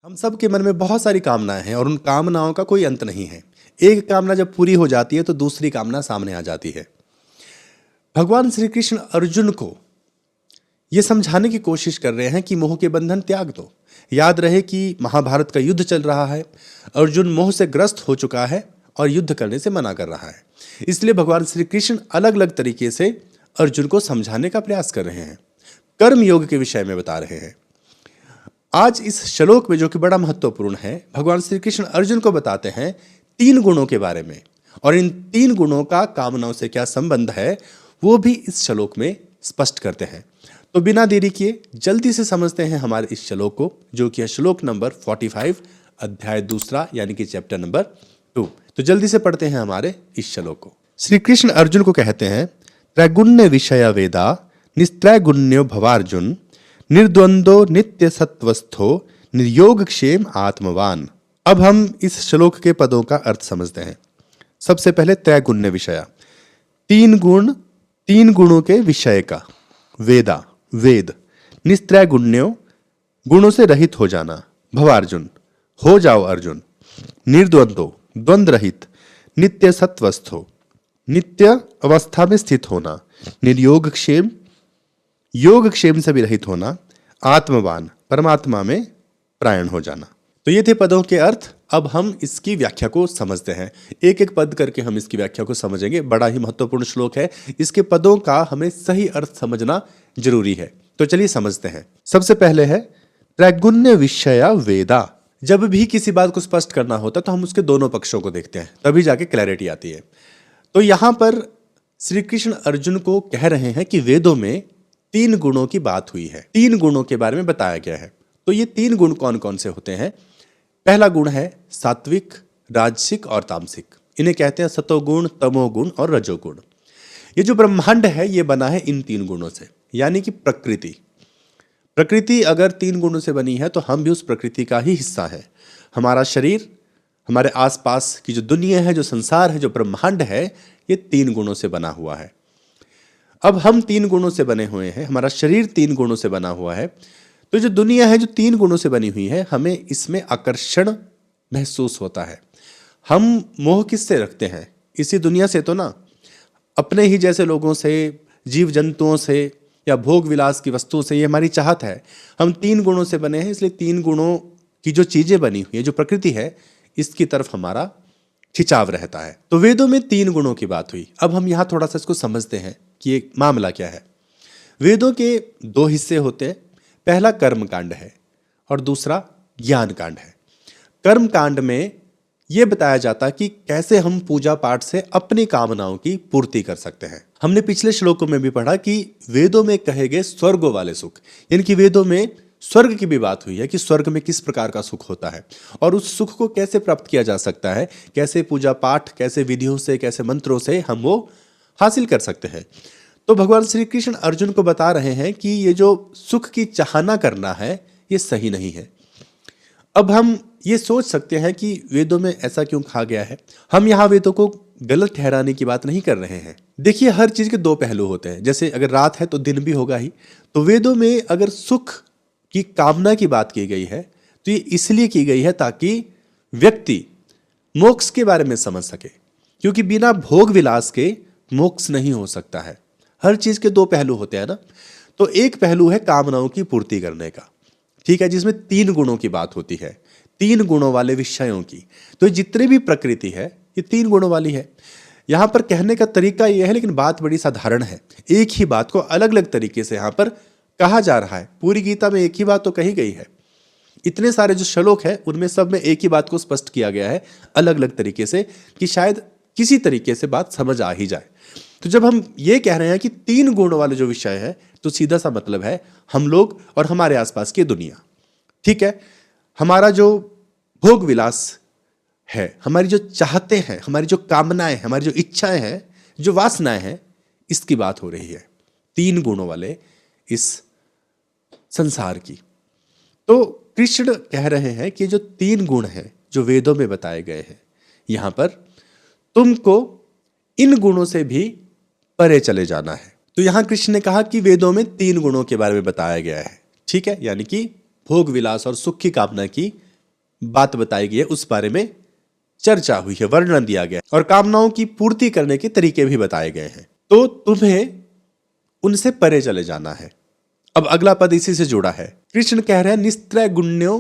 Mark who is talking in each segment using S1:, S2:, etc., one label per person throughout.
S1: हम सब के मन में बहुत सारी कामनाएं हैं और उन कामनाओं का कोई अंत नहीं है। एक कामना जब पूरी हो जाती है तो दूसरी कामना सामने आ जाती है। भगवान श्री कृष्ण अर्जुन को ये समझाने की कोशिश कर रहे हैं कि मोह के बंधन त्याग दो। याद रहे कि महाभारत का युद्ध चल रहा है, अर्जुन मोह से ग्रस्त हो चुका है और युद्ध करने से मना कर रहा है। इसलिए भगवान श्री कृष्ण अलग अलग तरीके से अर्जुन को समझाने का प्रयास कर रहे हैं, कर्म योग के विषय में बता रहे हैं। आज इस श्लोक में जो कि बड़ा महत्वपूर्ण है, भगवान श्री कृष्ण अर्जुन को बताते हैं 3 गुणों के बारे में, और इन 3 गुणों का कामनाओं से क्या संबंध है वो भी इस श्लोक में स्पष्ट करते हैं। तो बिना देरी किए जल्दी से समझते हैं हमारे इस श्लोक को, जो कि है श्लोक नंबर 45, अध्याय 2 यानी कि चैप्टर नंबर 2। तो जल्दी से पढ़ते हैं हमारे इस श्लोक को। श्री कृष्ण अर्जुन को कहते हैं, त्रैगुण्य विषय वेदा निस्त्रैगुण्यो भवार्जुन निर्द्वंदो नित्य सत्वस्थो निर्योगक्षेम आत्मवान। अब हम इस श्लोक के पदों का अर्थ समझते हैं। सबसे पहले त्रैगुण्य विषय, 3 गुण, 3 गुणों के विषय का, वेदा वेद, निस्त्रैगुण्यो गुणों से रहित हो जाना, भवार्जुन हो जाओ अर्जुन, निर्द्वंदो द्वंद्व रहित, नित्य सत्वस्थो नित्य अवस्था में स्थित होना, निर्योगक्षेम योगक्षेम से भी रहित होना, आत्मवान परमात्मा में प्रायण हो जाना। तो ये थे पदों के अर्थ। अब हम इसकी व्याख्या को समझते हैं, एक एक पद करके हम इसकी व्याख्या को समझेंगे। बड़ा ही महत्वपूर्ण श्लोक है, इसके पदों का हमें सही अर्थ समझना जरूरी है। तो चलिए समझते हैं। सबसे पहले है त्रैगुण्य विषया वेदा। जब भी किसी बात को स्पष्ट करना होता है तो हम उसके दोनों पक्षों को देखते हैं, तभी जाके क्लैरिटी आती है। तो यहां पर श्री कृष्ण अर्जुन को कह रहे हैं कि वेदों में 3 गुणों की बात हुई है, 3 गुणों के बारे में बताया गया है। तो ये 3 गुण कौन कौन से होते हैं? पहला गुण है सात्विक, राजसिक और तामसिक। इन्हें कहते हैं सतोगुण, तमोगुण और रजोगुण। ये जो ब्रह्मांड है ये बना है इन 3 गुणों से, यानी कि प्रकृति अगर 3 गुणों से बनी है तो हम भी उस प्रकृति का ही हिस्सा है। हमारा शरीर, हमारे आसपास की जो दुनिया है, जो संसार है, जो ब्रह्मांड है, ये 3 गुणों से बना हुआ है। अब हम 3 गुणों से बने हुए हैं, हमारा शरीर 3 गुणों से बना हुआ है। तो जो दुनिया है जो 3 गुणों से बनी हुई है, हमें इसमें आकर्षण महसूस होता है। हम मोह किससे रखते हैं? इसी दुनिया से तो ना, अपने ही जैसे लोगों से, जीव जंतुओं से या भोग विलास की वस्तुओं से। ये हमारी चाहत है। हम 3 गुणों से बने हैं, इसलिए 3 गुणों की जो चीजें बनी हुई है, जो प्रकृति है, इसकी तरफ हमारा खिंचाव रहता है। तो वेदों में 3 गुणों की बात हुई। अब हम यहाँ थोड़ा सा इसको समझते हैं कि ये मामला क्या है। वेदों के 2 हिस्से होते हैं, पहला कर्म कांड है और दूसरा ज्ञान कांड है। कर्म कांड में यह बताया जाता है कि कैसे हम पूजा पाठ से अपनी कामनाओं की पूर्ति कर सकते हैं। हमने पिछले श्लोकों में भी पढ़ा कि वेदों में कहे गए स्वर्गों वाले सुख, यानी कि वेदों में स्वर्ग की भी बात हुई है कि स्वर्ग में किस प्रकार का सुख होता है और उस सुख को कैसे प्राप्त किया जा सकता है, कैसे पूजा पाठ, कैसे विधियों से, कैसे मंत्रों से हम वो हासिल कर सकते हैं। तो भगवान श्री कृष्ण अर्जुन को बता रहे हैं कि ये जो सुख की चाहना करना है ये सही नहीं है। अब हम ये सोच सकते हैं कि वेदों में ऐसा क्यों कहा गया है। हम यहाँ वेदों को गलत ठहराने की बात नहीं कर रहे हैं। देखिए, हर चीज के 2 पहलू होते हैं। जैसे अगर रात है तो दिन भी होगा ही। तो वेदों में अगर सुख की कामना की बात की गई है तो ये इसलिए की गई है ताकि व्यक्ति मोक्ष के बारे में समझ सके, क्योंकि बिना भोग विलास के मोक्ष नहीं हो सकता है। हर चीज के 2 पहलू होते हैं ना। तो एक पहलू है कामनाओं की पूर्ति करने का, ठीक है, जिसमें 3 गुणों की बात होती है, 3 गुणों वाले विषयों की। तो जितनी भी प्रकृति है ये 3 गुणों वाली है। यहां पर कहने का तरीका यह है, लेकिन बात बड़ी साधारण है। एक ही बात को अलग अलग तरीके से यहां पर कहा जा रहा है। पूरी गीता में एक ही बात तो कही गई है। इतने सारे जो श्लोक है उनमें सब में एक ही बात को स्पष्ट किया गया है अलग अलग तरीके से, कि शायद किसी तरीके से बात समझ आ ही जाए। तो जब हम ये कह रहे हैं कि 3 गुण वाले जो विषय है, तो सीधा सा मतलब है हम लोग और हमारे आसपास की दुनिया, ठीक है। हमारा जो भोग विलास है, हमारी जो चाहते हैं, हमारी जो कामनाएं, हमारी जो इच्छाएं हैं, जो वासनाएं हैं, इसकी बात हो रही है 3 गुणों वाले इस संसार की। तो कृष्ण कह रहे हैं कि जो 3 गुण हैं जो वेदों में बताए गए हैं, यहां पर तुमको इन गुणों से भी परे चले जाना है। तो यहां कृष्ण ने कहा कि वेदों में 3 गुणों के बारे में बताया गया है, ठीक है, यानी कि भोग विलास और सुख की कामना की बात बताई गई है, उस बारे में चर्चा हुई है, वर्णन दिया गया है और कामनाओं की पूर्ति करने के तरीके भी बताए गए हैं। तो तुम्हें उनसे परे चले जाना है। अब अगला पद इसी से जुड़ा है। कृष्ण कह रहे हैं निस्त्रय गुण्यो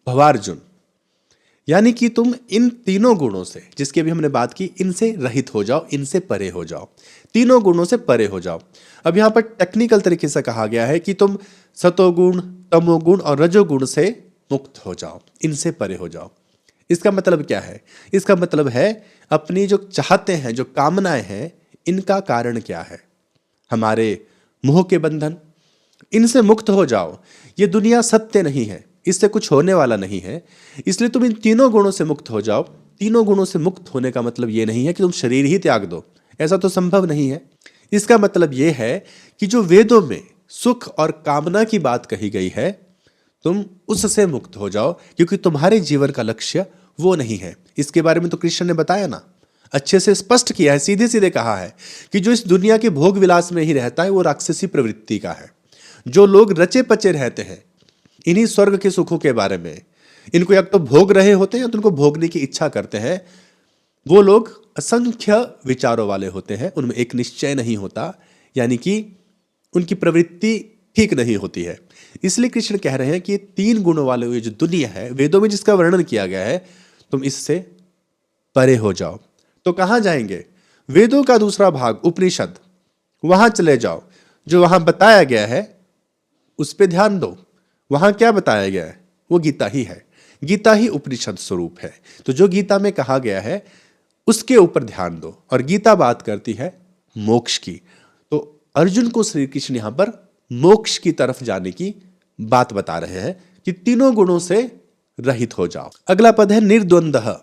S1: भवार्जुन, यानी कि तुम इन तीनों गुणों से, जिसकी अभी हमने बात की, इनसे रहित हो जाओ, इनसे परे हो जाओ, तीनों गुणों से परे हो जाओ। अब यहां पर टेक्निकल तरीके से कहा गया है कि तुम सतोगुण, तमोगुण और रजोगुण से मुक्त हो जाओ, इनसे परे हो जाओ। इसका मतलब क्या है? इसका मतलब है अपनी जो चाहते हैं, जो कामनाएं हैं, इनका कारण क्या है? हमारे मोह के बंधन, इनसे मुक्त हो जाओ। ये दुनिया सत्य नहीं है, इससे कुछ होने वाला नहीं है, इसलिए तुम इन तीनों गुणों से मुक्त हो जाओ। तीनों गुणों से मुक्त होने का मतलब ये नहीं है कि तुम शरीर ही त्याग दो, ऐसा तो संभव नहीं है। इसका मतलब ये है कि जो वेदों में सुख और कामना की बात कही गई है, तुम उससे मुक्त हो जाओ, क्योंकि तुम्हारे जीवन का लक्ष्य वो नहीं है। इसके बारे में तो कृष्ण ने बताया ना, अच्छे से स्पष्ट किया है, सीधे सीधे कहा है कि जो इस दुनिया के भोग विलास में ही रहता है वो राक्षसी प्रवृत्ति का है। जो लोग रचे पचे रहते हैं इन्हीं स्वर्ग के सुखों के बारे में, इनको या तो भोग रहे होते हैं या तो उनको भोगने की इच्छा करते हैं, वो लोग असंख्य विचारों वाले होते हैं, उनमें एक निश्चय नहीं होता, यानी कि उनकी प्रवृत्ति ठीक नहीं होती है। इसलिए कृष्ण कह रहे हैं कि तीन गुणों वाले ये जो दुनिया है, वेदों में जिसका वर्णन किया गया है, तुम इससे परे हो जाओ। तो कहां जाएंगे? वेदों का दूसरा भाग उपनिषद, वहां चले जाओ। जो वहां बताया गया है उस पर ध्यान दो। वहां क्या बताया गया है? वो गीता ही है, गीता ही उपनिषद स्वरूप है। तो जो गीता में कहा गया है उसके ऊपर ध्यान दो। और गीता बात करती है मोक्ष की, तो अर्जुन को श्री कृष्ण यहां पर मोक्ष की तरफ जाने की बात बता रहे हैं कि तीनों गुणों से रहित हो जाओ। अगला पद है निर्द्वंद्व,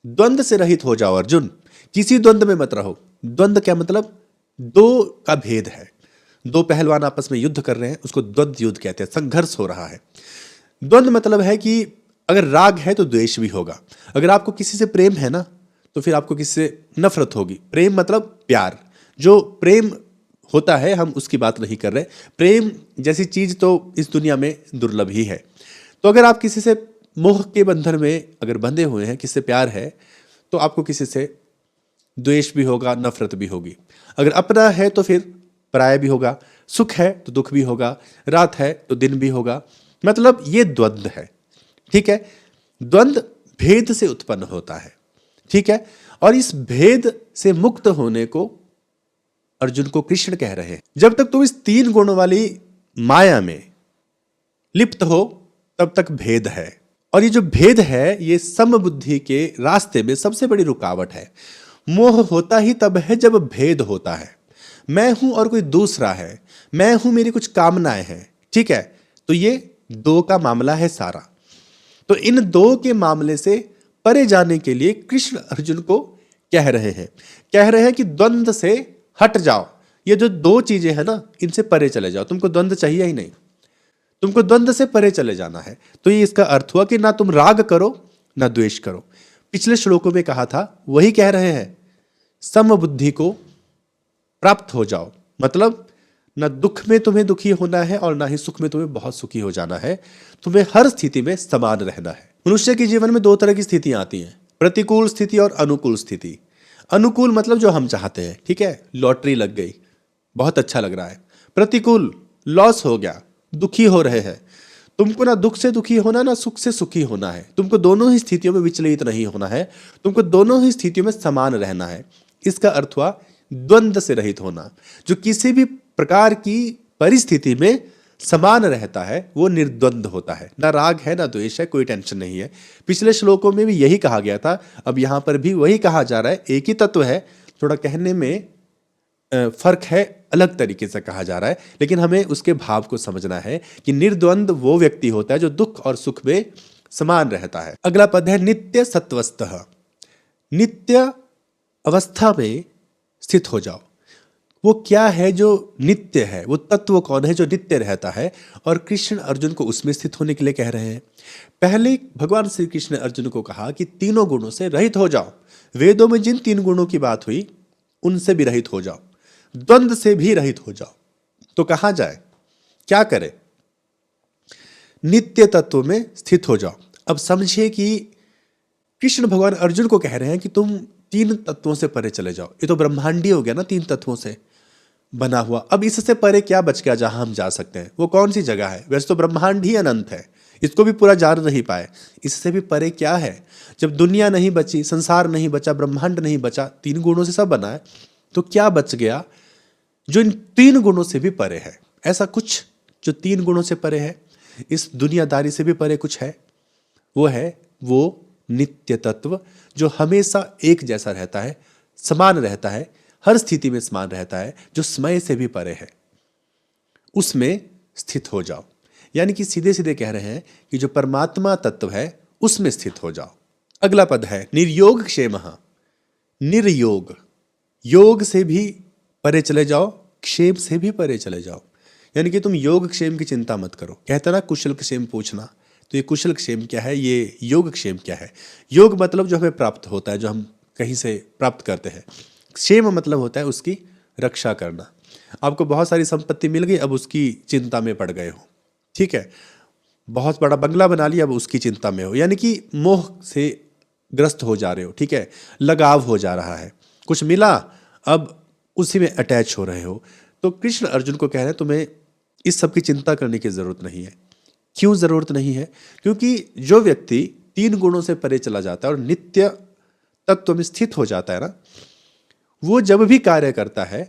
S1: द्वंद्व से रहित हो जाओ अर्जुन, किसी द्वंद्व में मत रहो। द्वंद्व क्या मतलब? दो का भेद है, दो पहलवान आपस में युद्ध कर रहे हैं, उसको द्वंद्व युद्ध कहते हैं, संघर्ष हो रहा है। द्वंद्व मतलब है कि अगर राग है तो द्वेष भी होगा, अगर आपको किसी से प्रेम है ना तो फिर आपको किसी से नफरत होगी। प्रेम मतलब प्यार, जो प्रेम होता है हम उसकी बात नहीं कर रहे, प्रेम जैसी चीज तो इस दुनिया में दुर्लभ ही है। तो अगर आप किसी से मोह के बंधन में अगर बंधे हुए हैं, किसी से प्यार है, तो आपको किसी से द्वेष भी होगा, नफरत भी होगी। अगर अपना है तो फिर पराया भी होगा, सुख है तो दुख भी होगा, रात है तो दिन भी होगा। मतलब ये द्वंद्व है, ठीक है। द्वंद्व भेद से उत्पन्न होता है, ठीक है। और इस भेद से मुक्त होने को अर्जुन को कृष्ण कह रहे हैं। जब तक तुम इस तीन गुणों वाली माया में लिप्त हो तब तक भेद है, और ये जो भेद है ये समबुद्धि के रास्ते में सबसे बड़ी रुकावट है। मोह होता ही तब है जब भेद होता है। मैं हूं और कोई दूसरा है, मैं हूं, मेरी कुछ कामनाएं हैं, ठीक है। तो ये दो का मामला है सारा। तो इन दो के मामले से परे जाने के लिए कृष्ण अर्जुन को कह रहे हैं कि द्वंद्व से हट जाओ। ये जो दो चीजें हैं ना, इनसे परे चले जाओ। तुमको द्वंद्व चाहिए ही नहीं, तुमको द्वंद्व से परे चले जाना है। तो ये इसका अर्थ हुआ कि ना तुम राग करो ना द्वेष करो। पिछले श्लोकों में कहा था, वही कह रहे हैं, समबुद्धि को प्राप्त हो जाओ। मतलब ना दुख में तुम्हें दुखी होना है और ना ही सुख में तुम्हें बहुत सुखी हो जाना है। तुम्हें हर स्थिति में समान रहना है। मनुष्य के जीवन में दो तरह की स्थितियां आती हैं, प्रतिकूल स्थिति और अनुकूल स्थिति। अनुकूल मतलब जो हम चाहते हैं, ठीक है, लॉटरी लग गई, बहुत अच्छा लग रहा है। प्रतिकूल, लॉस हो गया, दुखी हो रहे हैं। तुमको ना दुख से दुखी होना ना सुख से सुखी होना है। तुमको दोनों ही स्थितियों में विचलित नहीं होना है, तुमको दोनों ही स्थितियों में समान रहना है। इसका अर्थ हुआ द्वंद्व से रहित होना। जो किसी भी प्रकार की परिस्थिति में समान रहता है वो निर्द्वंद्व होता है। ना राग है ना द्वेष है, कोई टेंशन नहीं है। पिछले श्लोकों में भी यही कहा गया था, अब यहां पर भी वही कहा जा रहा है। एक ही तत्व है, थोड़ा कहने में फर्क है, अलग तरीके से कहा जा रहा है, लेकिन हमें उसके भाव को समझना है कि निर्द्वंद्व वो व्यक्ति होता है जो दुख और सुख में समान रहता है। अगला पद है नित्य सत्वस्थः। नित्य अवस्था में स्थित हो जाओ। वो क्या है जो नित्य है? वो तत्व कौन है जो नित्य रहता है? और कृष्ण अर्जुन को उसमें स्थित होने के लिए कह रहे हैं। पहले भगवान श्री कृष्ण ने अर्जुन को कहा कि तीनों गुणों से रहित हो जाओ। वेदों में जिन तीन गुणों की बात हुई उनसे भी रहित हो जाओ, द्वंद्व से भी रहित हो जाओ। तो कहां जाए, क्या करे? नित्य तत्व में स्थित हो जाओ। अब समझिए कि कृष्ण भगवान अर्जुन को कह रहे हैं कि तुम 3 तत्वों से परे चले जाओ। ये तो ब्रह्मांडी हो गया ना, 3 तत्वों से बना हुआ। अब इससे परे क्या बच गया जहां हम जा सकते हैं? वो कौन सी जगह है? वैसे तो ब्रह्मांड ही अनंत है, इसको भी पूरा जान नहीं पाए। इससे भी परे क्या है? जब दुनिया नहीं बची, संसार नहीं बचा, ब्रह्मांड नहीं बचा, 3 गुणों से सब बना है, तो क्या बच गया जो इन 3 गुणों से भी परे है? ऐसा कुछ जो 3 गुणों से परे है, इस दुनियादारी से भी परे कुछ है। वो नित्य तत्व जो हमेशा एक जैसा रहता है, समान रहता है, हर स्थिति में समान रहता है, जो समय से भी परे है, उसमें स्थित हो जाओ। यानी कि सीधे सीधे कह रहे हैं कि जो परमात्मा तत्व है उसमें स्थित हो जाओ। अगला पद है निर्योग क्षेमः। निर्योग, योग से भी परे चले जाओ, क्षेम से भी परे चले जाओ। यानी कि तुम योग क्षेम की चिंता मत करो। कहते ना कुशल क्षेम पूछना, तो ये कुशल क्षेम क्या है, ये योग क्षेम क्या है? योग मतलब जो हमें प्राप्त होता है, जो हम कहीं से प्राप्त करते हैं। क्षेम मतलब होता है उसकी रक्षा करना। आपको बहुत सारी संपत्ति मिल गई, अब उसकी चिंता में पड़ गए हो, ठीक है। बहुत बड़ा बंगला बना लिया, अब उसकी चिंता में हो, यानी कि मोह से ग्रस्त हो जा रहे हो, ठीक है। लगाव हो जा रहा है, कुछ मिला अब उसी में अटैच हो रहे हो। तो कृष्ण अर्जुन को कह रहे हैं तुम्हें इस सब की चिंता करने की जरूरत नहीं है। क्यों जरूरत नहीं है? क्योंकि जो व्यक्ति 3 गुणों से परे चला जाता है और नित्य तत्व में स्थित हो जाता है ना, वो जब भी कार्य करता है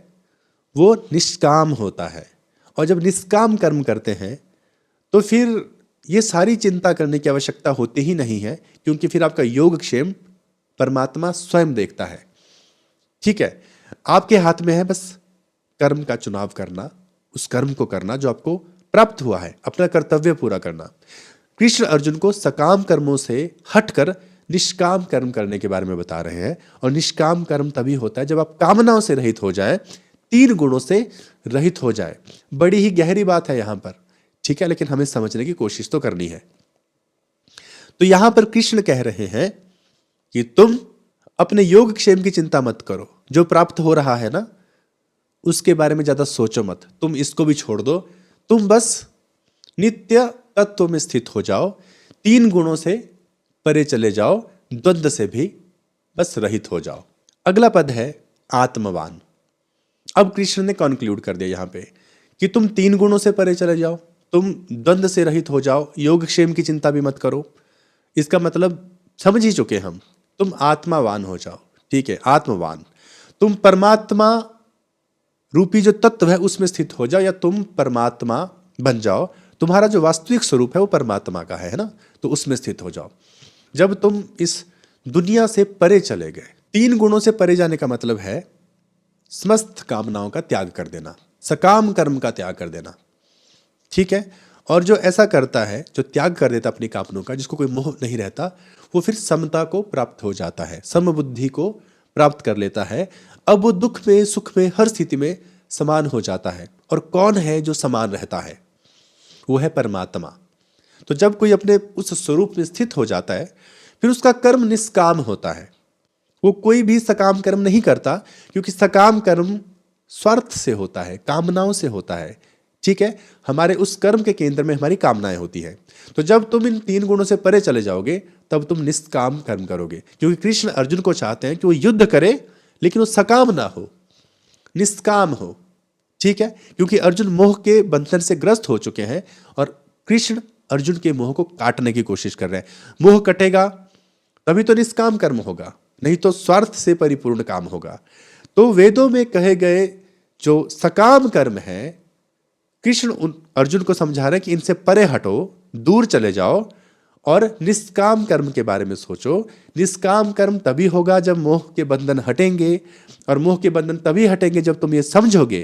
S1: वो निष्काम होता है। और जब निष्काम कर्म करते हैं तो फिर ये सारी चिंता करने की आवश्यकता होती ही नहीं है, क्योंकि फिर आपका योगक्षेम परमात्मा स्वयं देखता है, ठीक है। आपके हाथ में है बस कर्म का चुनाव करना, उस कर्म को करना जो आपको प्राप्त हुआ है, अपना कर्तव्य पूरा करना। कृष्ण अर्जुन को सकाम कर्मों से हटकर निष्काम कर्म करने के बारे में बता रहे हैं। और निष्काम कर्म तभी होता है जब आप कामनाओं से रहित हो जाए, 3 गुणों से रहित हो जाए। बड़ी ही गहरी बात है यहां पर, ठीक है, लेकिन हमें समझने की कोशिश तो करनी है। तो यहां पर कृष्ण कह रहे हैं कि तुम अपने योगक्षेम की चिंता मत करो। जो प्राप्त हो रहा है ना, उसके बारे में ज्यादा सोचो मत, तुम इसको भी छोड़ दो। तुम बस नित्य तत्व में स्थित हो जाओ, 3 गुणों से परे चले जाओ, द्वंद्व से भी बस रहित हो जाओ। अगला पद है आत्मवान। अब कृष्ण ने कंक्लूड कर दिया यहां पे कि तुम 3 गुणों से परे चले जाओ, तुम द्वंद्व से रहित हो जाओ, योगक्षेम की चिंता भी मत करो। इसका मतलब समझ ही चुके हम, तुम आत्मावान हो जाओ, ठीक है, आत्मवान। तुम परमात्मा रूपी जो तत्व है उसमें स्थित हो जाओ, या तुम परमात्मा बन जाओ। तुम्हारा जो वास्तविक स्वरूप है वो परमात्मा का है ना, तो उसमें स्थित हो जाओ। जब तुम इस दुनिया से परे चले गए, 3 गुणों से परे जाने का मतलब है समस्त कामनाओं का त्याग कर देना, सकाम कर्म का त्याग कर देना, ठीक है। और जो ऐसा करता है, जो त्याग कर देता अपनी कामनाओं का, जिसको कोई मोह नहीं रहता, वो फिर समता को प्राप्त हो जाता है, समबुद्धि को प्राप्त कर लेता है। अब वो दुख में सुख में हर स्थिति में समान हो जाता है। और कौन है जो समान रहता है? वो है परमात्मा। तो जब कोई अपने उस स्वरूप में स्थित हो जाता है, फिर उसका कर्म निष्काम होता है। वो कोई भी सकाम कर्म नहीं करता, क्योंकि सकाम कर्म स्वार्थ से होता है, कामनाओं से होता है, ठीक है। हमारे उस कर्म के केंद्र में हमारी कामनाएं होती हैं। तो जब तुम इन 3 गुणों से परे चले जाओगे, तब तुम निष्काम कर्म करोगे। क्योंकि कृष्ण अर्जुन को चाहते हैं कि वो युद्ध करे, लेकिन वो सकाम ना हो, निष्काम हो, ठीक है। क्योंकि अर्जुन मोह के बंधन से ग्रस्त हो चुके हैं और कृष्ण अर्जुन के मोह को काटने की कोशिश कर रहे हैं। मोह कटेगा तभी तो निष्काम कर्म होगा, नहीं तो स्वार्थ से परिपूर्ण काम होगा। तो वेदों में कहे गए जो सकाम कर्म है, कृष्ण अर्जुन को समझा रहे हैं कि इनसे परे हटो, दूर चले जाओ और निष्काम कर्म के बारे में सोचो। निष्काम कर्म तभी होगा जब मोह के बंधन हटेंगे, और मोह के बंधन तभी हटेंगे जब तुम ये समझोगे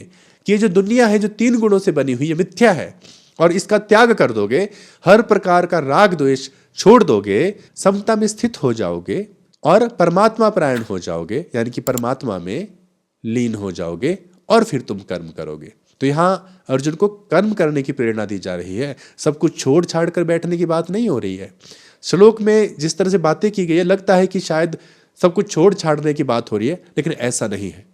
S1: कि ये जो दुनिया है, जो 3 गुणों से बनी हुई, ये मिथ्या है, और इसका त्याग कर दोगे, हर प्रकार का राग द्वेष छोड़ दोगे, समता में स्थित हो जाओगे और परमात्मा परायण हो जाओगे, यानी कि परमात्मा में लीन हो जाओगे, और फिर तुम कर्म करोगे। तो यहां अर्जुन को कर्म करने की प्रेरणा दी जा रही है, सब कुछ छोड़ छाड़ कर बैठने की बात नहीं हो रही है। श्लोक में जिस तरह से बातें की गई है, लगता है कि शायद सब कुछ छोड़ छाड़ने की बात हो रही है, लेकिन ऐसा नहीं है।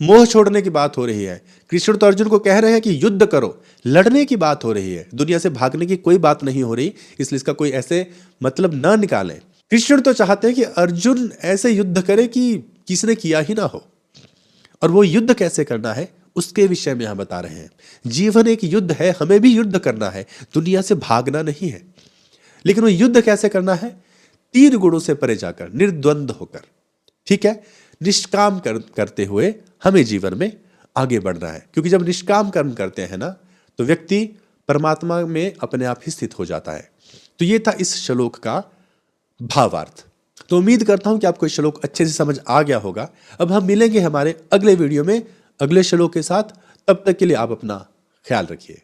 S1: मोह छोड़ने की बात हो रही है। कृष्ण तो अर्जुन को कह रहे हैं कि युद्ध करो, लड़ने की बात हो रही है, दुनिया से भागने की कोई बात नहीं हो रही, इसलिए इसका कोई ऐसे मतलब ना निकालें। कृष्ण तो चाहते हैं कि अर्जुन ऐसे युद्ध करे कि किसी ने किया ही ना हो, और वो युद्ध कैसे करना है उसके विषय में हम बता रहे हैं। जीवन एक युद्ध है, हमें भी युद्ध करना है, दुनिया से भागना नहीं है। लेकिन वो युद्ध कैसे करना है? 3 गुणों से परे जाकर, निर्द्वंद होकर, ठीक है, निष्काम करते हुए हमें जीवन में आगे बढ़ना है। क्योंकि जब निष्काम कर्म करते हैं ना, तो व्यक्ति परमात्मा में अपने आप ही स्थित हो जाता है। तो ये था इस श्लोक का भावार्थ। तो उम्मीद करता हूं कि आपको ये श्लोक अच्छे से समझ आ गया होगा। अब हम मिलेंगे हमारे अगले वीडियो में अगले श्लोक के साथ। तब तक के लिए आप अपना ख्याल रखिए।